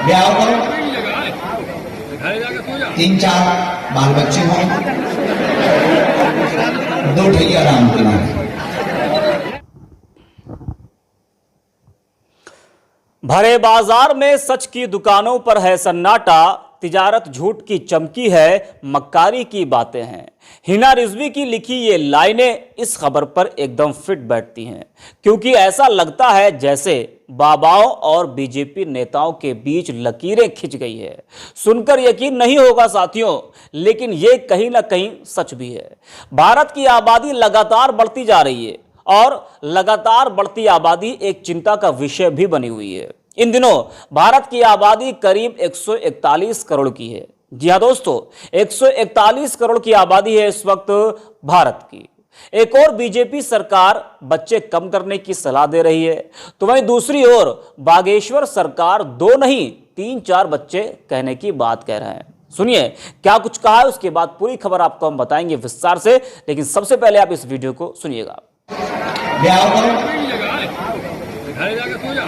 ब्याह करो, 3-4 बाल बच्चे हों, 2 ठैया राम के नाम। भरे बाजार में सच की दुकानों पर है सन्नाटा, तिजारत झूठ की चमकी है, मक्कारी की बातें हैं। हिना रिजवी की लिखी ये लाइनें इस खबर पर एकदम फिट बैठती हैं, क्योंकि ऐसा लगता है जैसे बाबाओं और बीजेपी नेताओं के बीच लकीरें खिंच गई है। सुनकर यकीन नहीं होगा साथियों, लेकिन ये कहीं ना कहीं सच भी है। भारत की आबादी लगातार बढ़ती जा रही है और लगातार बढ़ती आबादी एक चिंता का विषय भी बनी हुई है। इन दिनों भारत की आबादी करीब 141 करोड़ की है। जी हां दोस्तों, 141 करोड़ की आबादी है इस वक्त भारत की। एक और बीजेपी सरकार बच्चे कम करने की सलाह दे रही है, तो वहीं दूसरी ओर बागेश्वर सरकार 2 नहीं 3-4 बच्चे कहने की बात कह रहे हैं। सुनिए क्या कुछ कहा है, उसके बाद पूरी खबर आपको हम बताएंगे विस्तार से, लेकिन सबसे पहले आप इस वीडियो को सुनिएगा। ब्याह करो,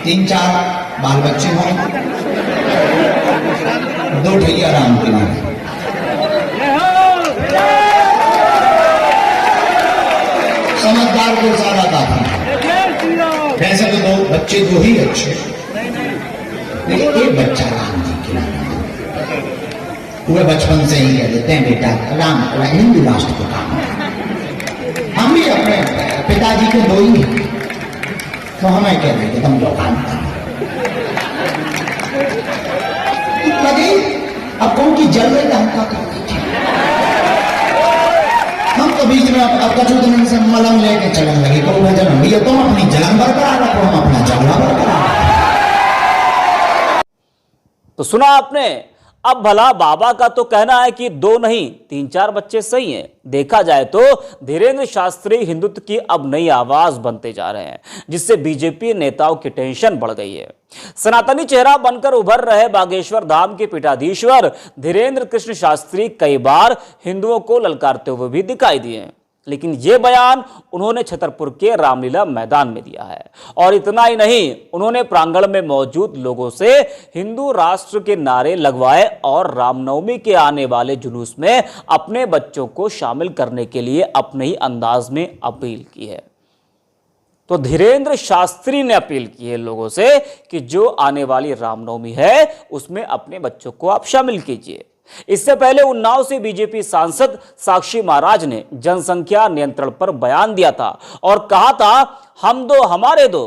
3-4 बाल बच्चे हों, 2 ठैया राम के नाम। समझदार को सारा काफी। वैसे तो 2 बच्चे 2 ही अच्छे, लेकिन एक बच्चा राम जी के नाम। वे बचपन से ही कह देते हैं बेटा राम हिंदू राष्ट्र को काम। हम भी अपने पिताजी के 2 ही हैं, तो हमें कह देंगे तुम लोग काम लगे। अब कौन की जरूरत हमका कर दीजिए। हम तो बीच में अब कछु दिन से मलम लेके चलन लगे, तो भजन भैया तुम अपनी जलन बरकरार रखो, हम अपना झगड़ा बरकरार। तो सुना आपने, अब भला बाबा का तो कहना है कि 2 नहीं 3-4 बच्चे सही हैं। देखा जाए तो धीरेन्द्र शास्त्री हिंदुत्व की अब नई आवाज बनते जा रहे हैं, जिससे बीजेपी नेताओं की टेंशन बढ़ गई है। सनातनी चेहरा बनकर उभर रहे बागेश्वर धाम के पीठाधीश्वर धीरेन्द्र कृष्ण शास्त्री कई बार हिंदुओं को ललकारते हुए भी दिखाई दिए, लेकिन यह बयान उन्होंने छतरपुर के रामलीला मैदान में दिया है। और इतना ही नहीं, उन्होंने प्रांगण में मौजूद लोगों से हिंदू राष्ट्र के नारे लगवाए और रामनवमी के आने वाले जुलूस में अपने बच्चों को शामिल करने के लिए अपने ही अंदाज में अपील की है। तो धीरेन्द्र शास्त्री ने अपील की है लोगों से कि जो आने वाली रामनवमी है उसमें अपने बच्चों को आप शामिल कीजिए। इससे पहले उन्नाव से बीजेपी सांसद साक्षी महाराज ने जनसंख्या नियंत्रण पर बयान दिया था और कहा था हम 2 हमारे 2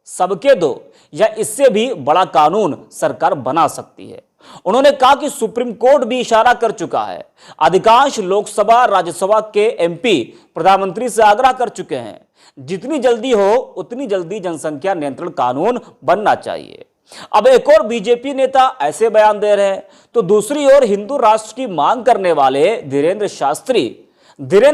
सबके 2 या इससे भी बड़ा कानून सरकार बना सकती है। उन्होंने कहा कि सुप्रीम कोर्ट भी इशारा कर चुका है। अधिकांश लोकसभा राज्यसभा के एमपी प्रधानमंत्री से आग्रह कर चुके हैं, जितनी जल्दी हो उतनी जल्दी जनसंख्या नियंत्रण कानून बनना चाहिए। अब एक और बीजेपी नेता ऐसे बयान दे रहे हैं, तो दूसरी ओर हिंदू राष्ट्र की मांग करने वाले धीरेन्द्र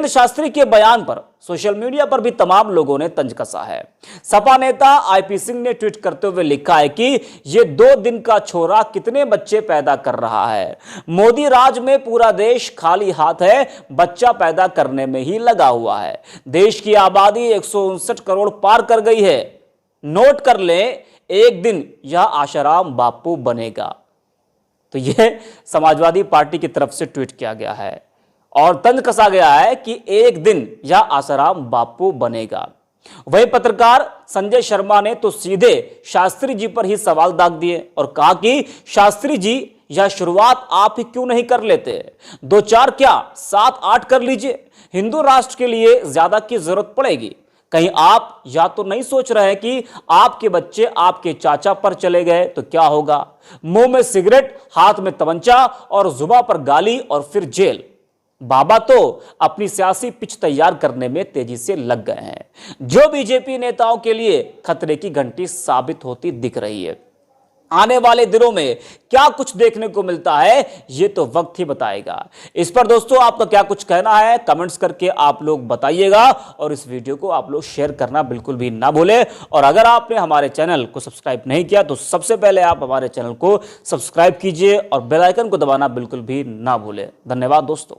शास्त्री के बयान पर सोशल मीडिया पर भी तमाम लोगों ने तंज कसा है। सपा नेता आईपी सिंह ने ट्वीट करते हुए लिखा है कि ये 2 दिन का छोरा कितने बच्चे पैदा कर रहा है। मोदी राज में पूरा देश खाली हाथ है, बच्चा पैदा करने में ही लगा हुआ है। देश की आबादी 159 करोड़ पार कर गई है। नोट कर लें, एक दिन यह आशाराम बापू बनेगा। तो यह समाजवादी पार्टी की तरफ से ट्वीट किया गया है और तंज कसा गया है कि एक दिन यह आशाराम बापू बनेगा। वही पत्रकार संजय शर्मा ने तो सीधे शास्त्री जी पर ही सवाल दाग दिए और कहा कि शास्त्री जी यह शुरुआत आप ही क्यों नहीं कर लेते? 2-4 क्या 7-8 कर लीजिए। हिंदू राष्ट्र के लिए ज्यादा की जरूरत पड़ेगी। कहीं आप या तो नहीं सोच रहे हैं कि आपके बच्चे आपके चाचा पर चले गए तो क्या होगा? मुंह में सिगरेट, हाथ में तमंचा और जुबान पर गाली और फिर जेल। बाबा तो अपनी सियासी पिच तैयार करने में तेजी से लग गए हैं, जो बीजेपी नेताओं के लिए खतरे की घंटी साबित होती दिख रही है। आने वाले दिनों में क्या कुछ देखने को मिलता है ये तो वक्त ही बताएगा। इस पर दोस्तों आपका क्या कुछ कहना है कमेंट्स करके आप लोग बताइएगा और इस वीडियो को आप लोग शेयर करना बिल्कुल भी ना भूलें। और अगर आपने हमारे चैनल को सब्सक्राइब नहीं किया तो सबसे पहले आप हमारे चैनल को सब्सक्राइब कीजिए और बेल आइकन को दबाना बिल्कुल भी ना भूलें। धन्यवाद दोस्तों।